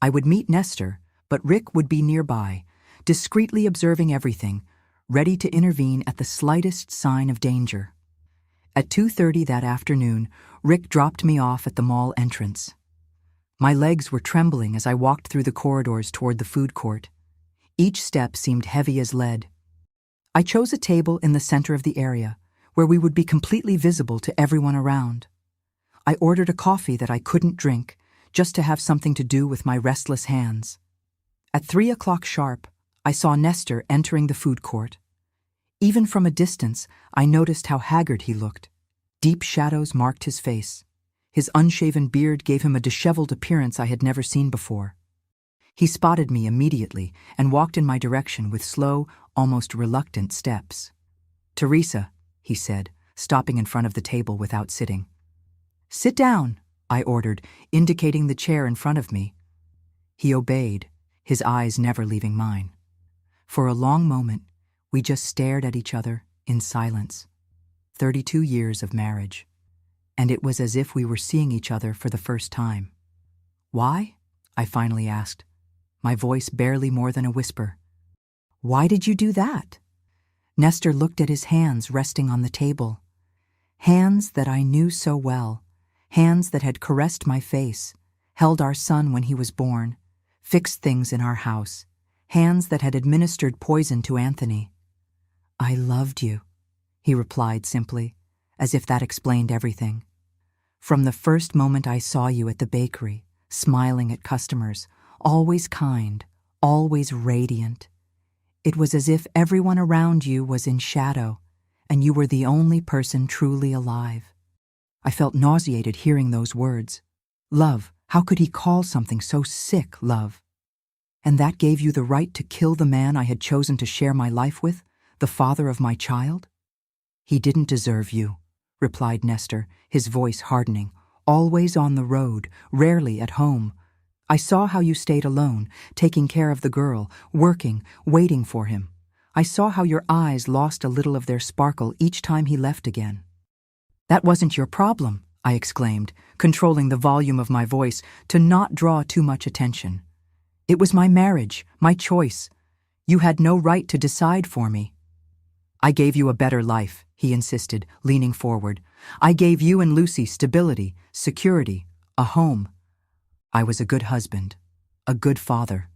I would meet Nestor, but Rick would be nearby, discreetly observing everything, ready to intervene at the slightest sign of danger. At 2:30 that afternoon, Rick dropped me off at the mall entrance. My legs were trembling as I walked through the corridors toward the food court. Each step seemed heavy as lead. I chose a table in the center of the area, where we would be completely visible to everyone around. I ordered a coffee that I couldn't drink, just to have something to do with my restless hands. At 3 o'clock sharp, I saw Nestor entering the food court. Even from a distance, I noticed how haggard he looked. Deep shadows marked his face. His unshaven beard gave him a disheveled appearance I had never seen before. He spotted me immediately and walked in my direction with slow, almost reluctant steps. "Teresa," he said, stopping in front of the table without sitting. "Sit down," I ordered, indicating the chair in front of me. He obeyed, his eyes never leaving mine. For a long moment, we just stared at each other in silence. 32 years of marriage. And it was as if we were seeing each other for the first time. "Why?" I finally asked, my voice barely more than a whisper. "Why did you do that?" Nestor looked at his hands resting on the table. Hands that I knew so well, hands that had caressed my face, held our son when he was born, fixed things in our house, hands that had administered poison to Anthony. "I loved you," he replied simply, as if that explained everything. "From the first moment I saw you at the bakery, smiling at customers, always kind, always radiant. It was as if everyone around you was in shadow, and you were the only person truly alive." I felt nauseated hearing those words. Love, how could he call something so sick love? And that gave you the right to kill the man I had chosen to share my life with, the father of my child? "He didn't deserve you," replied Nestor, his voice hardening. "Always on the road, rarely at home. I saw how you stayed alone, taking care of the girl, working, waiting for him. I saw how your eyes lost a little of their sparkle each time he left again." "That wasn't your problem," I exclaimed, controlling the volume of my voice to not draw too much attention. "It was my marriage, my choice. You had no right to decide for me." "I gave you a better life," he insisted, leaning forward. "I gave you and Lucy stability, security, a home. I was a good husband, a good father.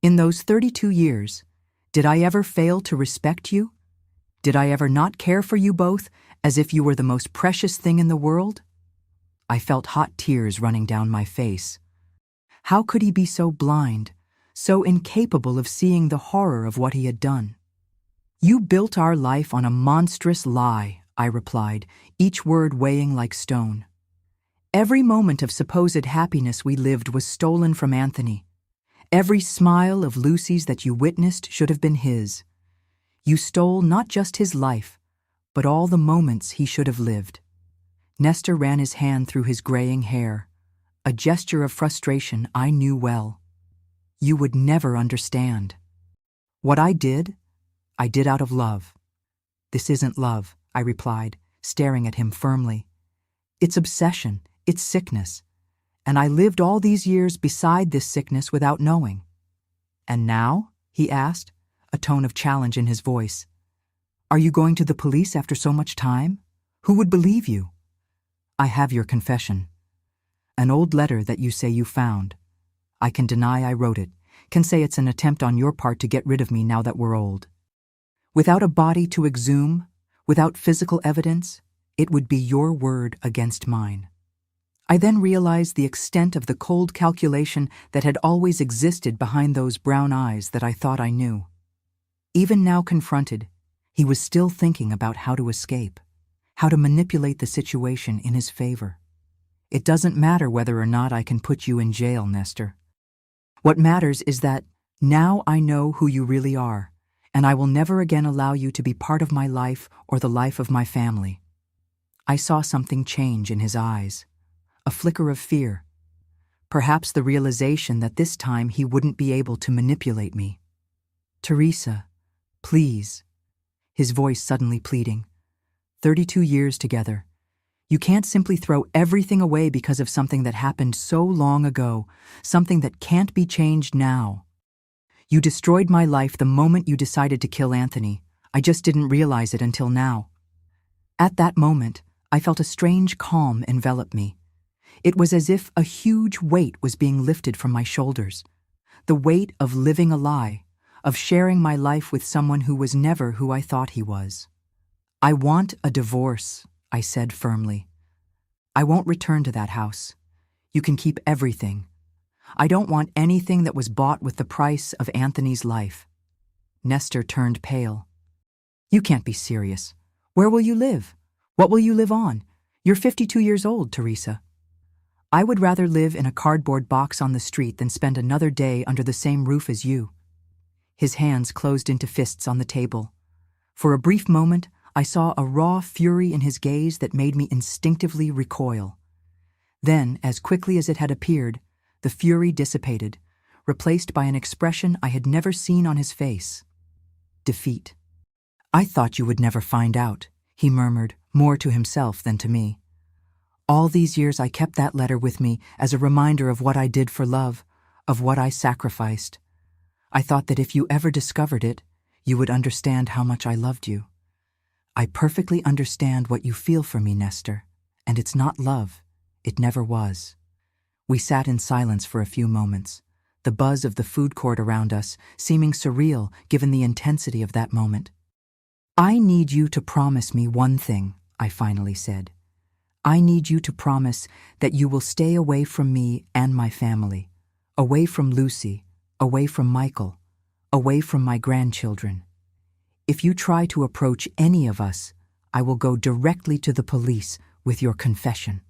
In those 32 years, did I ever fail to respect you? Did I ever not care for you both as if you were the most precious thing in the world?" I felt hot tears running down my face. How could he be so blind, so incapable of seeing the horror of what he had done? "You built our life on a monstrous lie," I replied, each word weighing like stone. "Every moment of supposed happiness we lived was stolen from Anthony. Every smile of Lucy's that you witnessed should have been his. You stole not just his life, but all the moments he should have lived." Nestor ran his hand through his graying hair, a gesture of frustration I knew well. "You would never understand. What I did out of love." "This isn't love," I replied, staring at him firmly. "It's obsession, it's sickness. And I lived all these years beside this sickness without knowing." "And now?" he asked, a tone of challenge in his voice. "Are you going to the police after so much time? Who would believe you?" "I have your confession. An old letter that you say you found. I can deny I wrote it, can say it's an attempt on your part to get rid of me now that we're old. Without a body to exhume, without physical evidence, it would be your word against mine." I then realized the extent of the cold calculation that had always existed behind those brown eyes that I thought I knew. Even now confronted, he was still thinking about how to escape, how to manipulate the situation in his favor. "It doesn't matter whether or not I can put you in jail, Nestor. What matters is that now I know who you really are, and I will never again allow you to be part of my life or the life of my family." I saw something change in his eyes, a flicker of fear, perhaps the realization that this time he wouldn't be able to manipulate me. "Teresa, please," his voice suddenly pleading. 32 years together. You can't simply throw everything away because of something that happened so long ago, something that can't be changed now. You destroyed my life the moment you decided to kill Anthony. I just didn't realize it until now." At that moment, I felt a strange calm envelop me. It was as if a huge weight was being lifted from my shoulders. The weight of living a lie, of sharing my life with someone who was never who I thought he was. "I want a divorce," I said firmly. "I won't return to that house. You can keep everything. I don't want anything that was bought with the price of Anthony's life." Nestor turned pale. "You can't be serious. Where will you live? What will you live on? You're 52 years old, Teresa." "I would rather live in a cardboard box on the street than spend another day under the same roof as you." His hands closed into fists on the table. For a brief moment, I saw a raw fury in his gaze that made me instinctively recoil. Then, as quickly as it had appeared, the fury dissipated, replaced by an expression I had never seen on his face. Defeat. "I thought you would never find out," he murmured, more to himself than to me. "All these years I kept that letter with me as a reminder of what I did for love, of what I sacrificed. I thought that if you ever discovered it, you would understand how much I loved you. I perfectly understand what you feel for me, Nestor, and it's not love. It never was. We sat in silence for a few moments, the buzz of the food court around us seeming surreal given the intensity of that moment. I need you to promise me one thing, I finally said. I need you to promise that you will stay away from me and my family, away from Lucy, away from Michael, away from my grandchildren. If you try to approach any of us, I will go directly to the police with your confession.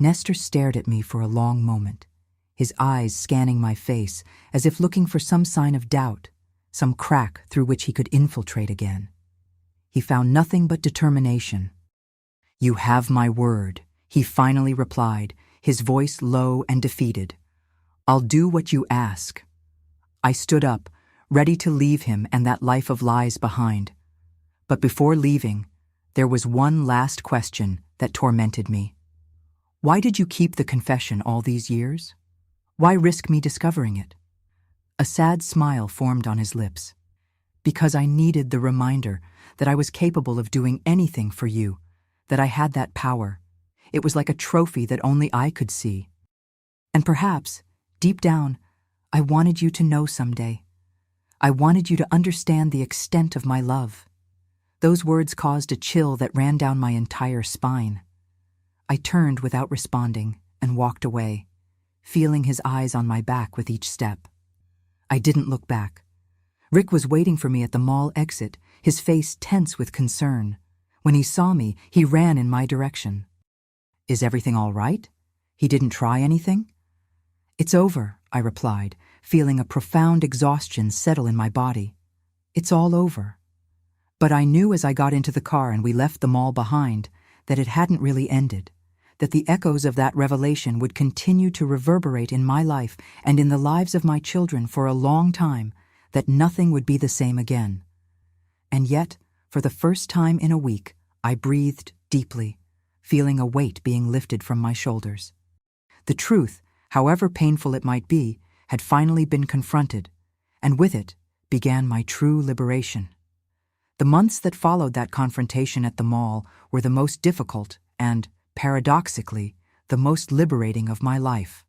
Nestor stared at me for a long moment, his eyes scanning my face as if looking for some sign of doubt, some crack through which he could infiltrate again. He found nothing but determination. You have my word, he finally replied, his voice low and defeated. I'll do what you ask. I stood up, ready to leave him and that life of lies behind. But before leaving, there was one last question that tormented me. Why did you keep the confession all these years? Why risk me discovering it? A sad smile formed on his lips. Because I needed the reminder that I was capable of doing anything for you, that I had that power. It was like a trophy that only I could see. And perhaps, deep down, I wanted you to know someday. I wanted you to understand the extent of my love. Those words caused a chill that ran down my entire spine. I turned without responding and walked away, feeling his eyes on my back with each step. I didn't look back. Rick was waiting for me at the mall exit, his face tense with concern. When he saw me, he ran in my direction. Is everything all right? He didn't try anything? It's over, I replied, feeling a profound exhaustion settle in my body. It's all over. But I knew as I got into the car and we left the mall behind that it hadn't really ended, that the echoes of that revelation would continue to reverberate in my life and in the lives of my children for a long time, that nothing would be the same again. And yet, for the first time in a week, I breathed deeply, feeling a weight being lifted from my shoulders. The truth, however painful it might be, had finally been confronted, and with it began my true liberation. The months that followed that confrontation at the mall were the most difficult and, paradoxically, the most liberating of my life.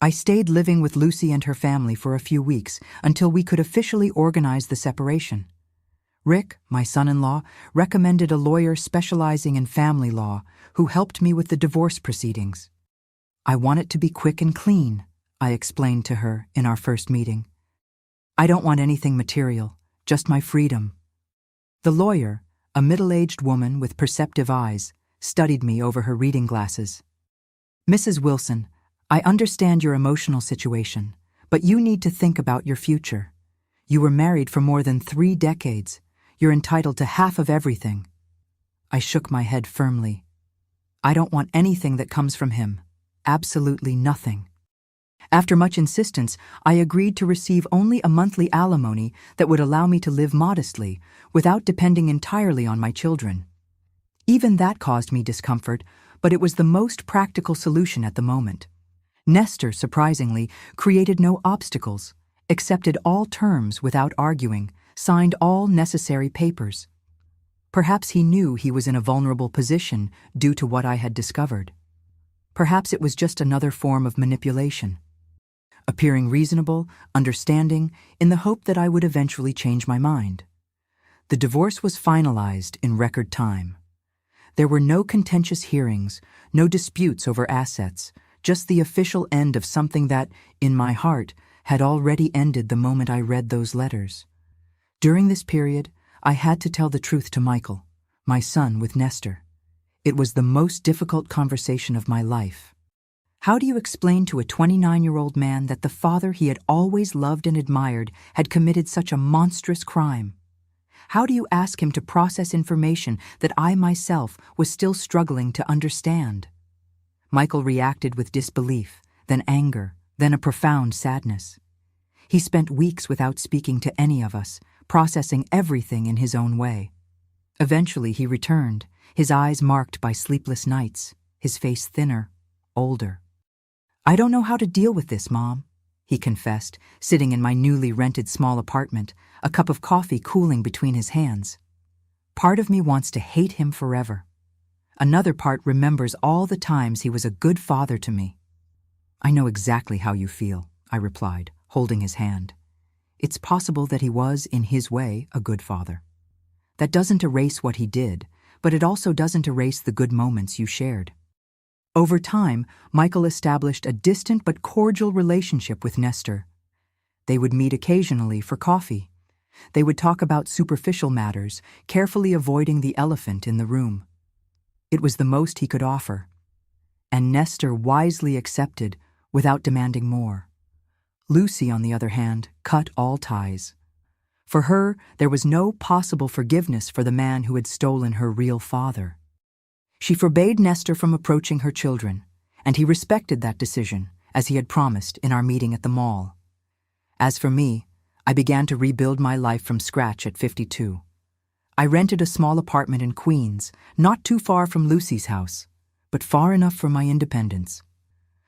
I stayed living with Lucy and her family for a few weeks until we could officially organize the separation. Rick, my son-in-law, recommended a lawyer specializing in family law who helped me with the divorce proceedings. I want it to be quick and clean, I explained to her in our first meeting. I don't want anything material, just my freedom. The lawyer, a middle-aged woman with perceptive eyes, studied me over her reading glasses. Mrs. Wilson, I understand your emotional situation, but you need to think about your future. You were married for more than 3 decades. You're entitled to half of everything. I shook my head firmly. I don't want anything that comes from him. Absolutely nothing. After much insistence, I agreed to receive only a monthly alimony that would allow me to live modestly, without depending entirely on my children. Even that caused me discomfort, but it was the most practical solution at the moment. Nestor, surprisingly, created no obstacles, accepted all terms without arguing, signed all necessary papers. Perhaps he knew he was in a vulnerable position due to what I had discovered. Perhaps it was just another form of manipulation. Appearing reasonable, understanding, in the hope that I would eventually change my mind. The divorce was finalized in record time. There were no contentious hearings, no disputes over assets, just the official end of something that, in my heart, had already ended the moment I read those letters. During this period, I had to tell the truth to Michael, my son with Nestor. It was the most difficult conversation of my life. How do you explain to a 29-year-old man that the father he had always loved and admired had committed such a monstrous crime? How do you ask him to process information that I myself was still struggling to understand? Michael reacted with disbelief, then anger, then a profound sadness. He spent weeks without speaking to any of us, processing everything in his own way. Eventually he returned, his eyes marked by sleepless nights, his face thinner, older. I don't know how to deal with this, Mom, he confessed, sitting in my newly rented small apartment, a cup of coffee cooling between his hands. Part of me wants to hate him forever. Another part remembers all the times he was a good father to me. I know exactly how you feel, I replied, holding his hand. It's possible that he was, in his way, a good father. That doesn't erase what he did, but it also doesn't erase the good moments you shared. Over time, Michael established a distant but cordial relationship with Nestor. They would meet occasionally for coffee. They would talk about superficial matters, carefully avoiding the elephant in the room. It was the most he could offer, and Nestor wisely accepted without demanding more. Lucy, on the other hand, cut all ties. For her, there was no possible forgiveness for the man who had stolen her real father. She forbade Nestor from approaching her children, and he respected that decision, as he had promised in our meeting at the mall. As for me, I began to rebuild my life from scratch at 52. I rented a small apartment in Queens, not too far from Lucy's house, but far enough for my independence.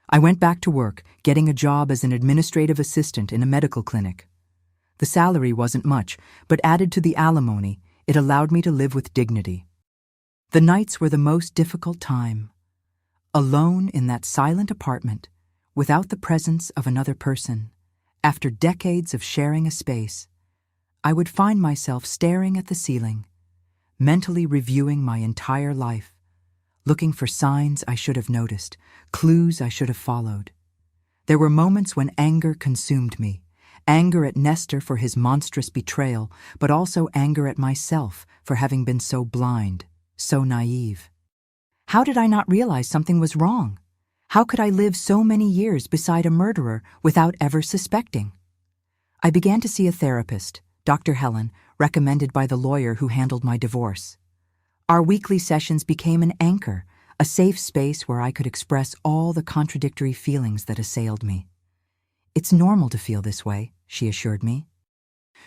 I went back to work, getting a job as an administrative assistant in a medical clinic. The salary wasn't much, but added to the alimony, it allowed me to live with dignity. The nights were the most difficult time. Alone in that silent apartment, without the presence of another person, after decades of sharing a space, I would find myself staring at the ceiling, mentally reviewing my entire life, looking for signs I should have noticed, clues I should have followed. There were moments when anger consumed me, anger at Nestor for his monstrous betrayal, but also anger at myself for having been so blind, so naive. How did I not realize something was wrong? How could I live so many years beside a murderer without ever suspecting? I began to see a therapist, Dr. Helen, recommended by the lawyer who handled my divorce. Our weekly sessions became an anchor, a safe space where I could express all the contradictory feelings that assailed me. It's normal to feel this way, she assured me.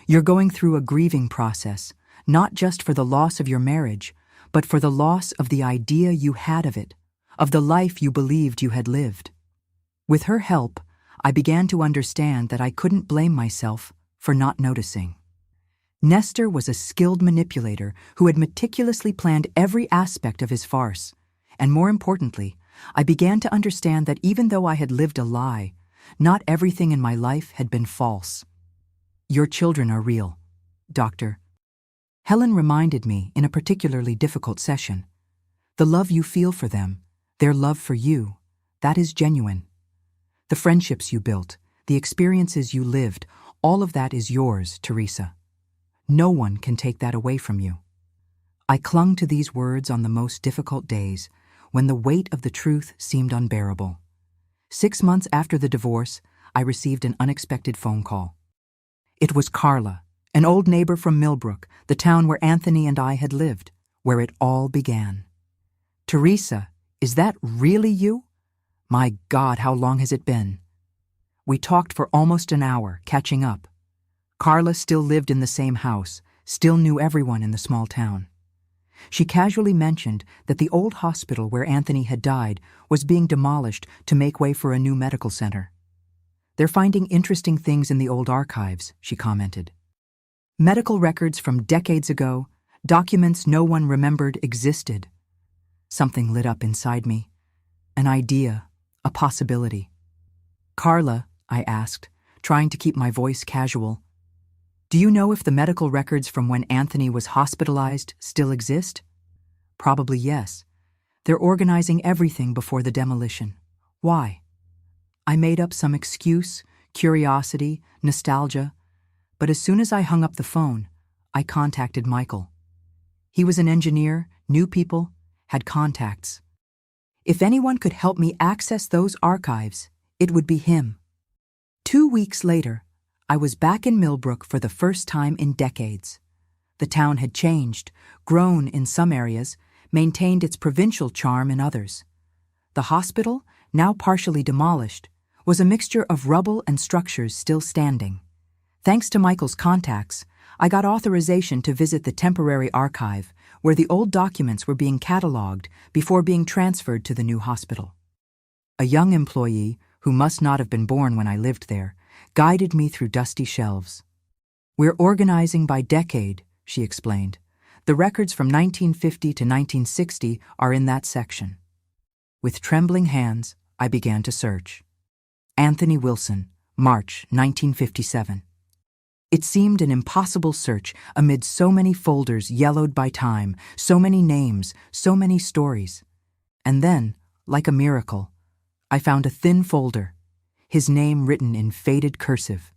You're going through a grieving process, not just for the loss of your marriage, but for the loss of the idea you had of it, of the life you believed you had lived. With her help, I began to understand that I couldn't blame myself for not noticing. Nestor was a skilled manipulator who had meticulously planned every aspect of his farce, and more importantly, I began to understand that even though I had lived a lie, not everything in my life had been false. Your children are real, Doctor. Helen reminded me in a particularly difficult session. The love you feel for them, their love for you, that is genuine. The friendships you built, the experiences you lived, all of that is yours, Teresa. No one can take that away from you. I clung to these words on the most difficult days, when the weight of the truth seemed unbearable. 6 months after the divorce, I received an unexpected phone call. It was Carla, an old neighbor from Millbrook, the town where Anthony and I had lived, where it all began. Teresa, is that really you? My God, how long has it been? We talked for almost an hour, catching up. Carla still lived in the same house, still knew everyone in the small town. She casually mentioned that the old hospital where Anthony had died was being demolished to make way for a new medical center. They're finding interesting things in the old archives, she commented. Medical records from decades ago, documents no one remembered existed. Something lit up inside me. An idea, a possibility. Carla, I asked, trying to keep my voice casual, do you know if the medical records from when Anthony was hospitalized still exist? Probably yes. They're organizing everything before the demolition. Why? I made up some excuse, curiosity, nostalgia, but as soon as I hung up the phone, I contacted Michael. He was an engineer, knew people, had contacts. If anyone could help me access those archives, it would be him. 2 weeks later, I was back in Millbrook for the first time in decades. The town had changed, grown in some areas, maintained its provincial charm in others. The hospital, now partially demolished, was a mixture of rubble and structures still standing. Thanks to Michael's contacts, I got authorization to visit the temporary archive where the old documents were being cataloged before being transferred to the new hospital. A young employee, who must not have been born when I lived there, guided me through dusty shelves. We're organizing by decade, she explained. The records from 1950 to 1960 are in that section. With trembling hands, I began to search. Anthony Wilson, March 1957. It seemed an impossible search amid so many folders yellowed by time, so many names, so many stories. And then, like a miracle, I found a thin folder, his name written in faded cursive.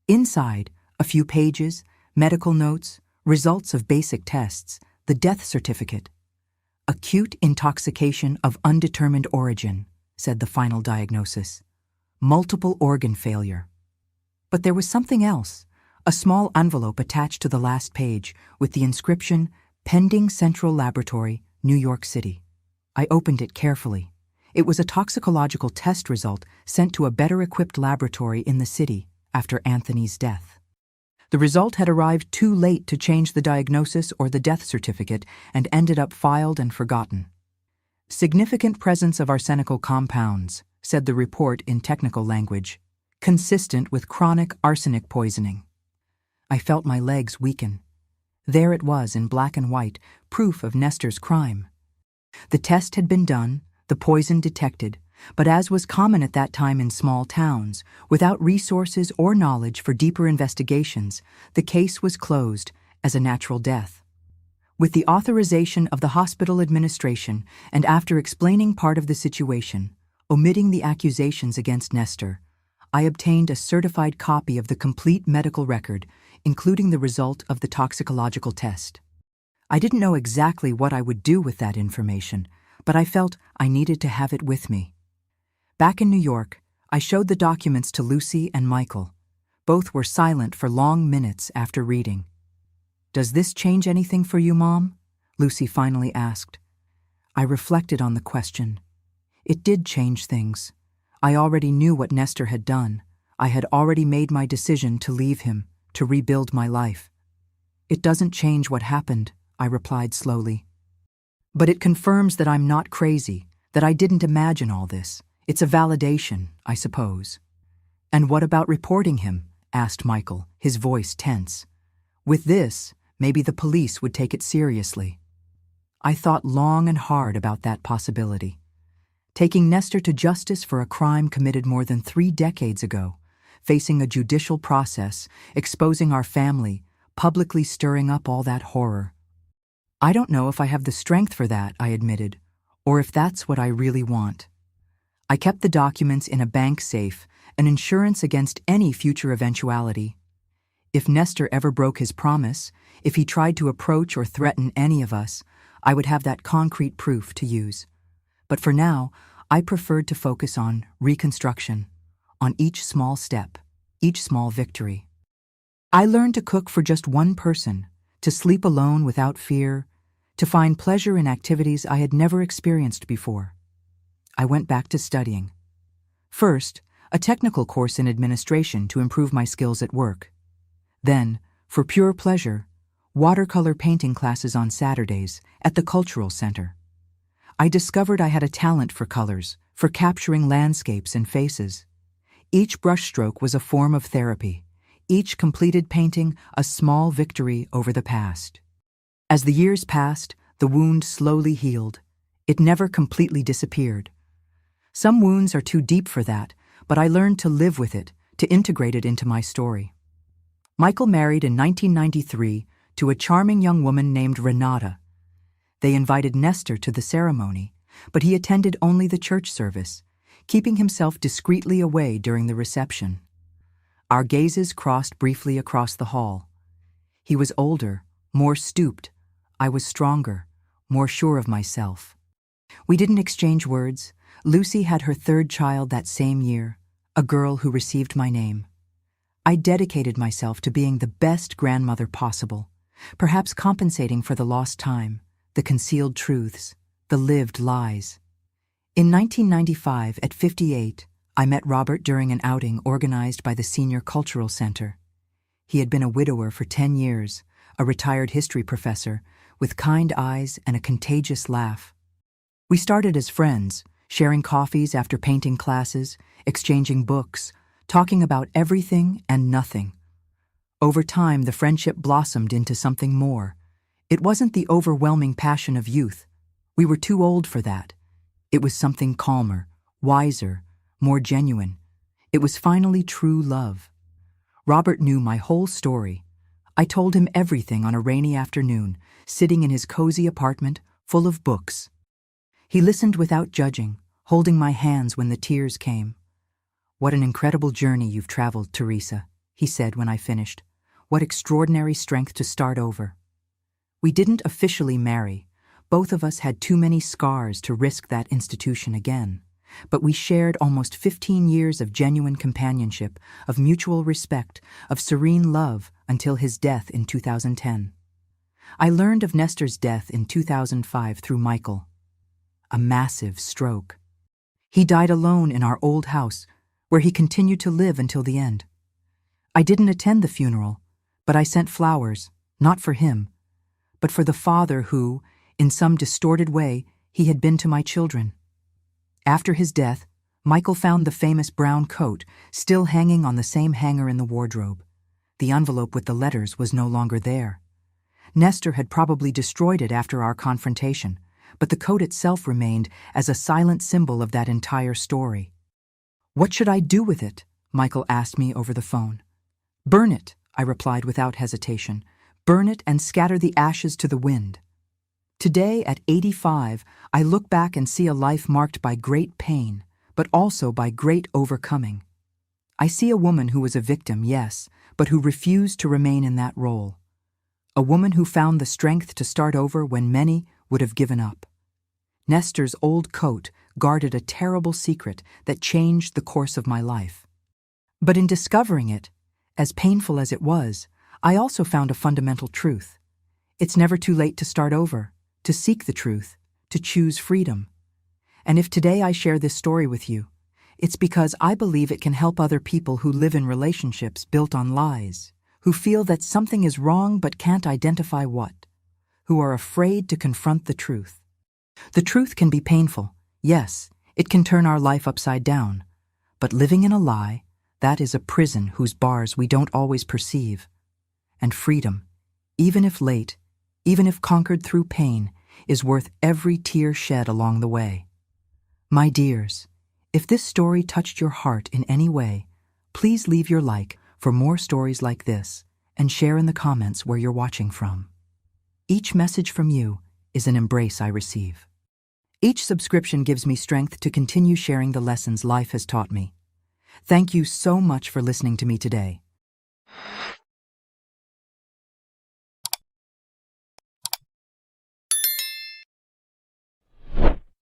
Inside, a few pages, medical notes, results of basic tests, the death certificate. Acute intoxication of undetermined origin, said the final diagnosis. Multiple organ failure. But there was something else. A small envelope attached to the last page with the inscription, Pending Central Laboratory, New York City. I opened it carefully. It was a toxicological test result sent to a better-equipped laboratory in the city after Anthony's death. The result had arrived too late to change the diagnosis or the death certificate and ended up filed and forgotten. Significant presence of arsenical compounds, said the report in technical language, consistent with chronic arsenic poisoning. I felt my legs weaken. There it was in black and white, proof of Nestor's crime. The test had been done, the poison detected, but as was common at that time in small towns, without resources or knowledge for deeper investigations, the case was closed as a natural death. With the authorization of the hospital administration and after explaining part of the situation, omitting the accusations against Nestor, I obtained a certified copy of the complete medical record, including the result of the toxicological test. I didn't know exactly what I would do with that information, but I felt I needed to have it with me. Back in New York, I showed the documents to Lucy and Michael. Both were silent for long minutes after reading. "Does this change anything for you, Mom?" Lucy finally asked. I reflected on the question. It did change things. I already knew what Nestor had done. I had already made my decision to leave him, to rebuild my life. "It doesn't change what happened," I replied slowly. "But it confirms that I'm not crazy, that I didn't imagine all this. It's a validation, I suppose." "And what about reporting him?" asked Michael, his voice tense. "With this, maybe the police would take it seriously." I thought long and hard about that possibility. Taking Nestor to justice for a crime committed more than 3 decades ago, facing a judicial process, exposing our family, publicly stirring up all that horror. "I don't know if I have the strength for that," I admitted, "or if that's what I really want." I kept the documents in a bank safe, an insurance against any future eventuality. If Nestor ever broke his promise, if he tried to approach or threaten any of us, I would have that concrete proof to use. But for now, I preferred to focus on reconstruction, on each small step, each small victory. I learned to cook for just one person, to sleep alone without fear, to find pleasure in activities I had never experienced before. I went back to studying. First, a technical course in administration to improve my skills at work. Then, for pure pleasure, watercolor painting classes on Saturdays at the Cultural Center. I discovered I had a talent for colors, for capturing landscapes and faces. Each brushstroke was a form of therapy, each completed painting a small victory over the past. As the years passed, the wound slowly healed. It never completely disappeared. Some wounds are too deep for that, but I learned to live with it, to integrate it into my story. Michael married in 1993 to a charming young woman named Renata. They invited Nestor to the ceremony, but he attended only the church service, keeping himself discreetly away during the reception. Our gazes crossed briefly across the hall. He was older, more stooped. I was stronger, more sure of myself. We didn't exchange words. Lucy had her 3rd child that same year, a girl who received my name. I dedicated myself to being the best grandmother possible, perhaps compensating for the lost time, the concealed truths, the lived lies. In 1995, at 58, I met Robert during an outing organized by the Senior Cultural Center. He had been a widower for 10 years, a retired history professor, with kind eyes and a contagious laugh. We started as friends, sharing coffees after painting classes, exchanging books, talking about everything and nothing. Over time, the friendship blossomed into something more. It wasn't the overwhelming passion of youth. We were too old for that. It was something calmer, wiser, more genuine. It was finally true love. Robert knew my whole story. I told him everything on a rainy afternoon, sitting in his cozy apartment, full of books. He listened without judging, holding my hands when the tears came. "What an incredible journey you've traveled, Teresa," he said when I finished. "What extraordinary strength to start over." We didn't officially marry. Both of us had too many scars to risk that institution again. But we shared almost 15 years of genuine companionship, of mutual respect, of serene love until his death in 2010. I learned of Nestor's death in 2005 through Michael. A massive stroke. He died alone in our old house, where he continued to live until the end. I didn't attend the funeral, but I sent flowers, not for him, but for the father who, in some distorted way, he had been to my children. After his death, Michael found the famous brown coat still hanging on the same hanger in the wardrobe. The envelope with the letters was no longer there. Nestor had probably destroyed it after our confrontation, but the coat itself remained as a silent symbol of that entire story. "What should I do with it?" Michael asked me over the phone. "Burn it," I replied without hesitation. "Burn it and scatter the ashes to the wind." Today, at 85, I look back and see a life marked by great pain, but also by great overcoming. I see a woman who was a victim, yes, but who refused to remain in that role. A woman who found the strength to start over when many would have given up. Nestor's old coat guarded a terrible secret that changed the course of my life. But in discovering it, as painful as it was, I also found a fundamental truth. It's never too late to start over, to seek the truth, to choose freedom. And if today I share this story with you, it's because I believe it can help other people who live in relationships built on lies, who feel that something is wrong but can't identify what, who are afraid to confront the truth. The truth can be painful, yes, it can turn our life upside down, but living in a lie, that is a prison whose bars we don't always perceive. And freedom, even if late, even if conquered through pain, is worth every tear shed along the way. My dears, if this story touched your heart in any way, please leave your like for more stories like this and share in the comments where you're watching from. Each message from you is an embrace I receive. Each subscription gives me strength to continue sharing the lessons life has taught me. Thank you so much for listening to me today.